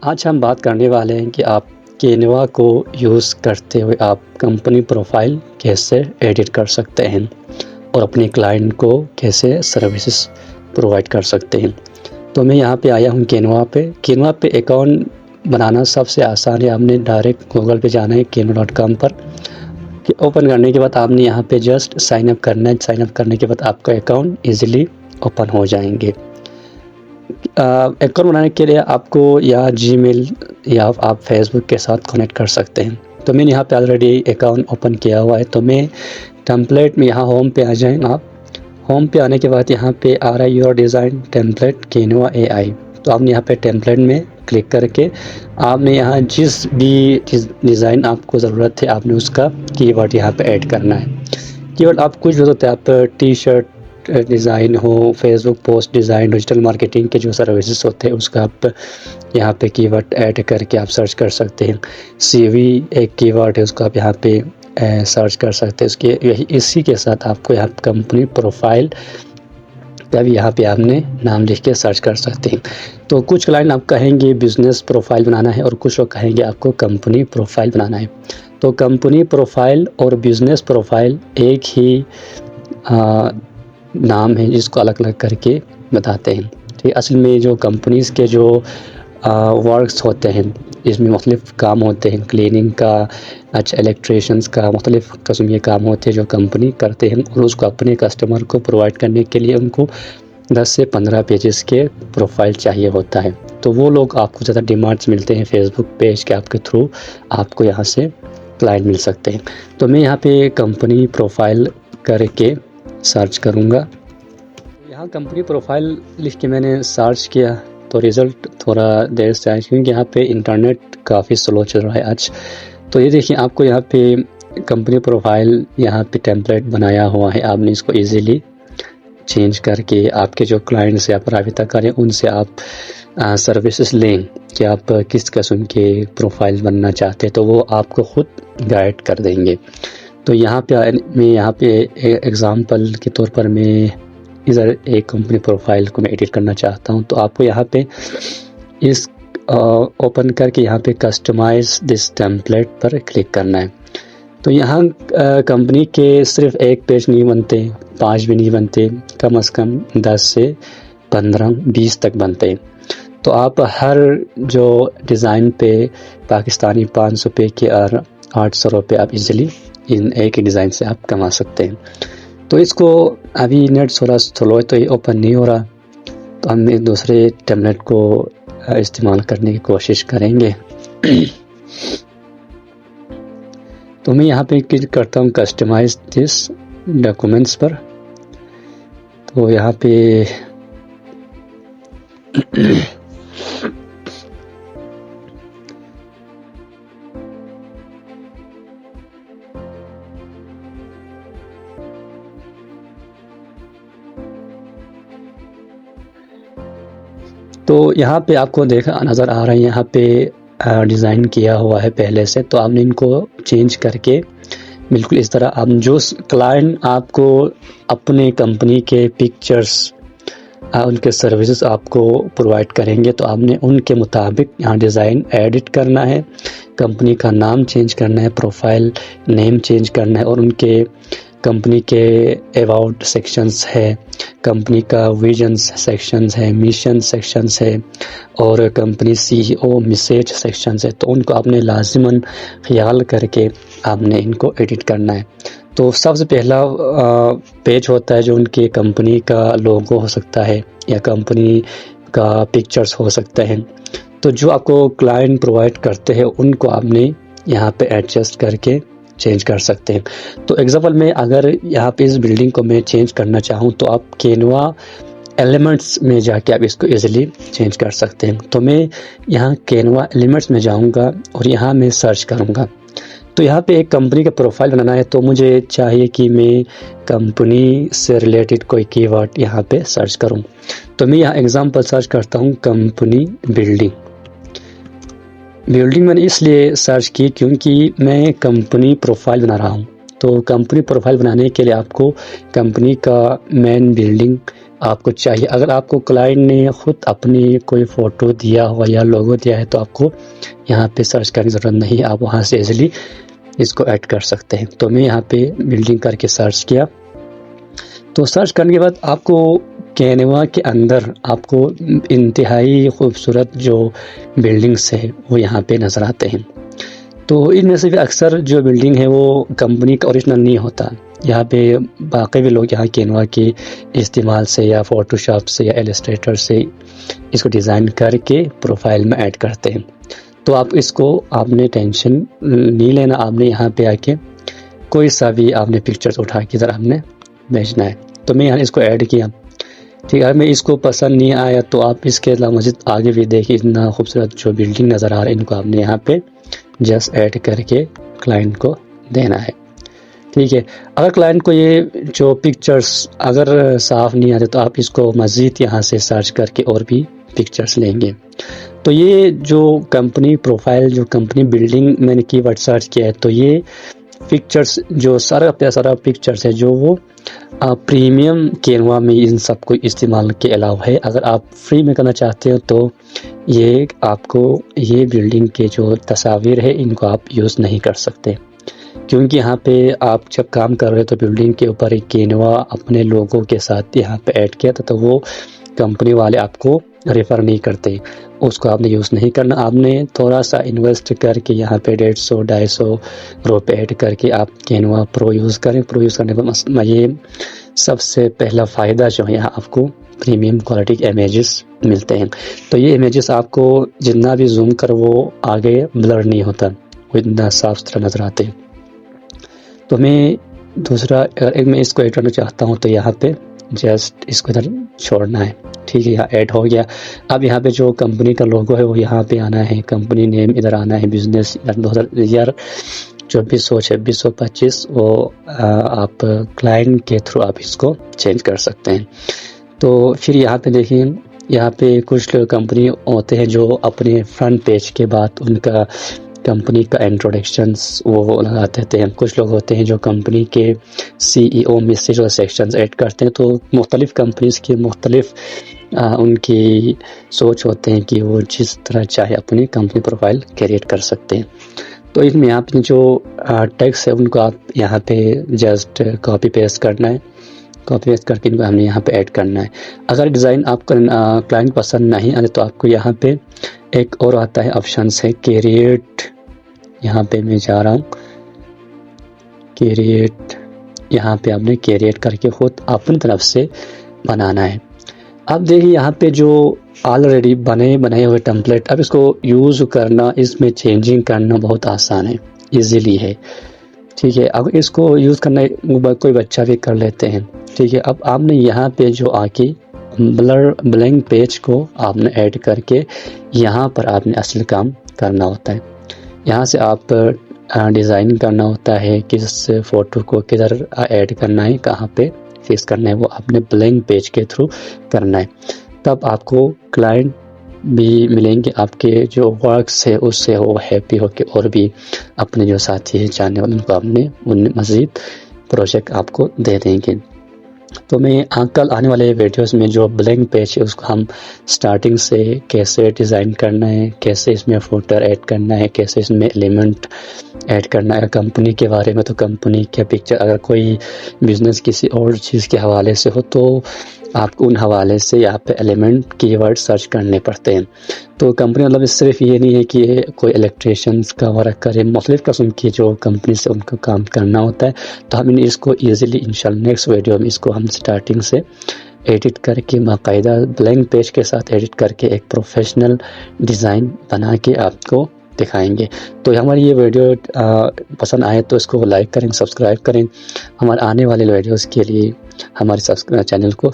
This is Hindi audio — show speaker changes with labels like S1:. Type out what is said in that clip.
S1: आज हम बात करने वाले हैं कि आप कैनवा को यूज़ करते हुए आप कंपनी प्रोफाइल कैसे एडिट कर सकते हैं और अपने क्लाइंट को कैसे सर्विसेज प्रोवाइड कर सकते हैं। तो मैं यहाँ पे आया हूँ कैनवा पे अकाउंट बनाना सबसे आसान है। आपने डायरेक्ट गूगल पे जाना है canva.com पर। ओपन करने के बाद आपने यहाँ पे जस्ट साइन अप करना है। साइन अप करने के बाद आपका अकाउंट ईजिली ओपन हो जाएंगे। अकाउंट बनाने के लिए आपको या जीमेल या आप फेसबुक के साथ कनेक्ट कर सकते हैं। तो मैंने यहाँ पे ऑलरेडी अकाउंट ओपन किया हुआ है। तो मैं टेम्पलेट में यहाँ होम पे आ जाएँ। आप होम पे आने के बाद यहाँ पे आ रहा है your design template Canva AI। तो आपने यहाँ पे टेम्पलेट में क्लिक करके आपने यहाँ जिस भी डिज़ाइन आपको ज़रूरत है आपने उसका कीवर्ड यहाँ पे ऐड करना है। कीवर्ड आप कुछ भी हो सकते हैं, आप टी शर्ट डिज़ाइन हो, Facebook post design, digital marketing के जो सर्विसेज होते हैं उसका आप यहाँ पे कीवर्ड ऐड करके आप सर्च कर सकते हैं। CV एक कीवर्ड है, उसको आप यहाँ पे सर्च कर सकते हैं। उसके यही इसी के साथ आपको यहाँ कंपनी प्रोफाइल का भी यहाँ पे आपने नाम लिख के सर्च कर सकते हैं। तो कुछ क्लाइंट आप कहेंगे बिजनेस प्रोफाइल बनाना है और कुछ लोग कहेंगे आपको कंपनी प्रोफाइल बनाना है। तो कंपनी प्रोफाइल और बिजनेस प्रोफाइल एक ही नाम है जिसको अलग अलग करके बताते हैं। ठीक, असल में जो कंपनीज़ के जो वर्क्स होते हैं इसमें मुख्तलिफ़ काम होते हैं, क्लीनिंग का, अच्छा इलेक्ट्रीशियंस का, मुख्तलिफ़ किस्म के काम होते हैं जो कंपनी करते हैं और उसको अपने कस्टमर को प्रोवाइड करने के लिए उनको 10 से 15 पेजेस के प्रोफाइल चाहिए होता है। तो वो लोग आपको ज़्यादा डिमांड्स मिलते हैं फेसबुक पेज के आपके थ्रू, आपको यहाँ से क्लाइंट मिल सकते हैं। तो मैं यहाँ पे कंपनी प्रोफाइल करके सर्च करूँगा। यहाँ कंपनी प्रोफाइल लिख के मैंने सर्च किया तो रिज़ल्ट थोड़ा देर से आया क्योंकि यहाँ पे इंटरनेट काफ़ी स्लो चल रहा है आज। तो ये देखिए आपको यहाँ पे कंपनी प्रोफाइल यहाँ पे टेम्पलेट बनाया हुआ है। आपने इसको इजीली चेंज करके आपके जो क्लाइंट से आप राबिता करें उनसे आप सर्विसेज लें कि आप किस किस्म के प्रोफाइल बनना चाहते हैं तो वो आपको ख़ुद गाइड कर देंगे। तो यहाँ पे मैं यहाँ पे एग्ज़ाम्पल के तौर पर मैं इधर एक कंपनी प्रोफाइल को मैं एडिट करना चाहता हूँ। तो आपको यहाँ पे इस ओपन करके यहाँ पे कस्टमाइज दिस टेम्पलेट पर क्लिक करना है। तो यहाँ कंपनी के सिर्फ एक पेज नहीं बनते, 5 भी नहीं बनते, कम से कम 10 से 15-20 तक बनते हैं। तो आप हर जो डिज़ाइन पे पाकिस्तानी 500 रुपये के और 800 रुपये आप इजीली इन एक ही डिज़ाइन से आप कमा सकते हैं। तो इसको अभी नेट थोड़ा स्लो है तो ये ओपन नहीं हो रहा, तो हम दूसरे टेम्पलेट को इस्तेमाल करने की कोशिश करेंगे। तो मैं यहाँ पे क्लिक करता हूँ कस्टमाइज दिस डॉक्यूमेंट्स पर। तो यहाँ पे तो यहाँ पे आपको देखा नज़र आ रहा है, यहाँ पे डिज़ाइन किया हुआ है पहले से। तो आपने इनको चेंज करके बिल्कुल इस तरह आप जो क्लाइंट आपको अपने कंपनी के पिक्चर्स उनके सर्विसेज आपको प्रोवाइड करेंगे तो आपने उनके मुताबिक यहाँ डिज़ाइन एडिट करना है, कंपनी का नाम चेंज करना है, प्रोफाइल नेम चेंज करना है और उनके कंपनी के अबाउट सेक्शंस है, कंपनी का विजन्स सेक्शंस है, मिशन सेक्शंस है और कंपनी CEO मैसेज सेक्शंस है। तो उनको आपने लाजिमन ख्याल करके आपने इनको एडिट करना है। तो सबसे पहला पेज होता है जो उनकी कंपनी का लोगो हो सकता है या कंपनी का पिक्चर्स हो सकते हैं। तो जो आपको क्लाइंट प्रोवाइड करते हैं उनको आपने यहाँ पे एडजस्ट करके चेंज कर सकते हैं। तो एग्जाम्पल में अगर यहाँ पे इस बिल्डिंग को मैं चेंज करना चाहूँ तो आप कैनवा एलिमेंट्स में जाके आप इसको इजीली चेंज कर सकते हैं। तो मैं यहाँ कैनवा एलिमेंट्स में जाऊँगा और यहाँ मैं सर्च करूँगा। तो यहाँ पे एक कंपनी का प्रोफाइल बनाना है तो मुझे चाहिए कि मैं कंपनी से रिलेटेड कोई कीवर्ड यहाँ पे सर्च करूँ। तो मैं यहाँ एग्जाम्पल सर्च करता हूँ कंपनी बिल्डिंग। मैंने इसलिए सर्च की क्योंकि मैं कंपनी प्रोफाइल बना रहा हूँ। तो कंपनी प्रोफाइल बनाने के लिए आपको कंपनी का मेन बिल्डिंग आपको चाहिए। अगर आपको क्लाइंट ने खुद अपनी कोई फ़ोटो दिया हो या लोगो दिया है तो आपको यहाँ पे सर्च करने की ज़रूरत नहीं, आप वहाँ से ईज़िली इसको ऐड कर सकते हैं। तो मैं यहाँ पे बिल्डिंग करके सर्च किया, तो सर्च करने के बाद आपको कैनवा के अंदर आपको इंतहाई खूबसूरत जो बिल्डिंग्स है वो यहाँ पे नज़र आते हैं। तो इनमें से भी अक्सर जो बिल्डिंग है वो कंपनी का ओरिजिनल नहीं होता। यहाँ पे बाकी भी लोग यहाँ कैनवा के इस्तेमाल से या फ़ोटोशॉप से या इलस्ट्रेटर से इसको डिज़ाइन करके प्रोफाइल में ऐड करते हैं। तो आप इसको आपने टेंशन नहीं लेना, आपने यहाँ पे आके कोई सा भी आपने पिक्चर्स उठा के इधर आपने भेजना है। तो मैं यहाँ इसको ऐड किया, ठीक है। मैं इसको पसंद नहीं आया तो आप इसके अलावा मज़ीद आगे भी देखिए, इतना खूबसूरत जो बिल्डिंग नज़र आ रहा है इनको आपने यहाँ पे जस्ट ऐड करके क्लाइंट को देना है, ठीक है। अगर क्लाइंट को ये जो पिक्चर्स अगर साफ़ नहीं आते तो आप इसको मज़ीद यहाँ से सर्च करके और भी पिक्चर्स लेंगे। तो ये जो कंपनी प्रोफाइल, जो कंपनी बिल्डिंग मैंने कीवर्ड सर्च किया है, तो ये पिक्चर्स जो सारा पिक्चर्स है जो वो प्रीमियम कैनवा में इन सब को इस्तेमाल के अलावा है। अगर आप फ्री में करना चाहते हो तो ये आपको ये बिल्डिंग के जो तस्वीर है इनको आप यूज़ नहीं कर सकते, क्योंकि यहाँ पे आप जब काम कर रहे हो तो बिल्डिंग के ऊपर एक कैनवा अपने लोगों के साथ यहाँ पे ऐड किया था, तो वो कंपनी वाले आपको रेफ़र नहीं करते, उसको आपने यूज़ नहीं करना। आपने थोड़ा सा इन्वेस्ट करके यहाँ पे 150-250 रुपये ऐड करके आप कैनवा प्रो यूज़ करें। प्रो यूज़ करने पर ये सबसे पहला फ़ायदा जो है, यहाँ आपको प्रीमियम क्वालिटी के इमेजेस मिलते हैं। तो ये इमेजेस आपको जितना भी जूम कर वो आगे ब्लर नहीं होता, वो इतना साफ सुथरा नज़र आते हैं। तो मैं दूसरा अगर मैं इसको ऐड करना चाहता हूँ तो यहाँ पे जस्ट इसको इधर छोड़ना है, ठीक है। यहाँ ऐड हो गया। अब यहाँ पे जो कंपनी का लोगो है वो यहाँ पे आना है, कंपनी नेम इधर आना है, बिजनेस 2024-26 वो आप क्लाइंट के थ्रू आप इसको चेंज कर सकते हैं। तो फिर यहाँ पे देखिए, यहाँ पे कुछ कंपनी होते हैं जो अपने फ्रंट पेज के बाद उनका कंपनी का इंट्रोडक्शंस वो लगा देते हैं। कुछ लोग होते हैं जो कंपनी के CEO में से जो सेक्शंस ऐड करते हैं। तो मुख्तलिफ़ कंपनीज़ के मुख्तलिफ़ उनकी सोच होते हैं कि वो जिस तरह चाहे अपनी कंपनी प्रोफाइल क्रिएट कर सकते हैं। तो इसमें यहाँ पे जो टेक्स्ट है उनको आप यहाँ पे जस्ट कॉपी पेस्ट करना है, कॉपी पेस्ट करके इनको हमने यहाँ पे ऐड करना है। अगर डिज़ाइन आपका क्लाइंट पसंद नहीं आए तो आपको यहाँ पे एक और आता है ऑप्शन है क्रिएट, यहाँ पे मैं जा रहा हूँ क्रिएट, यहाँ पे आपने क्रिएट करके खुद अपनी तरफ से बनाना है। अब देखिए यहाँ पे जो ऑलरेडी बनाए हुए टेम्पलेट, अब इसको यूज़ करना, इसमें चेंजिंग करना बहुत आसान है, इजीली है, ठीक है। अब इसको यूज़ करना कोई बच्चा भी कर लेते हैं, ठीक है। अब आपने यहाँ पे जो आके ब्लैंक पेज को आपने ऐड करके यहाँ पर आपने असल काम करना होता है। यहाँ से आप डिज़ाइन करना होता है, किस फ़ोटो को किधर ऐड करना है, कहाँ पे फिक्स करना है, वो आपने ब्लैंक पेज के थ्रू करना है। तब आपको क्लाइंट भी मिलेंगे, आपके जो वर्क्स है उससे वो हैप्पी होके और भी अपने जो साथी हैं जानने वाले उनको आपने उन मज़ीद प्रोजेक्ट आपको दे देंगे। तो मैं कल आने वाले वीडियोस में जो ब्लैंक पेज है उसको हम स्टार्टिंग से कैसे डिज़ाइन करना है, कैसे इसमें फुटर ऐड करना है, कैसे इसमें एलिमेंट ऐड करना है, कंपनी के बारे में तो कंपनी के पिक्चर, अगर कोई बिज़नेस किसी और चीज़ के हवाले से हो तो आपको उन हवाले से यहाँ पे एलिमेंट कीवर्ड सर्च करने पड़ते हैं। तो कंपनी मतलब सिर्फ ये नहीं है कि कोई इलेक्ट्रिशियंस का वर्क करे, मुख्तलिफ़ किस्म की जो कंपनी से उनको काम करना होता है। तो हम इसको ईज़िली इंशाल्लाह नेक्स्ट वीडियो में इसको हम स्टार्टिंग से एडिट करके बाकायदा ब्लैंक पेज के साथ एडिट करके एक प्रोफेशनल डिज़ाइन बना के आपको दिखाएंगे। तो हमारी ये वीडियो पसंद आए तो इसको लाइक करें, सब्सक्राइब करें। हमारे आने वाले वीडियोस के लिए हमारे चैनल को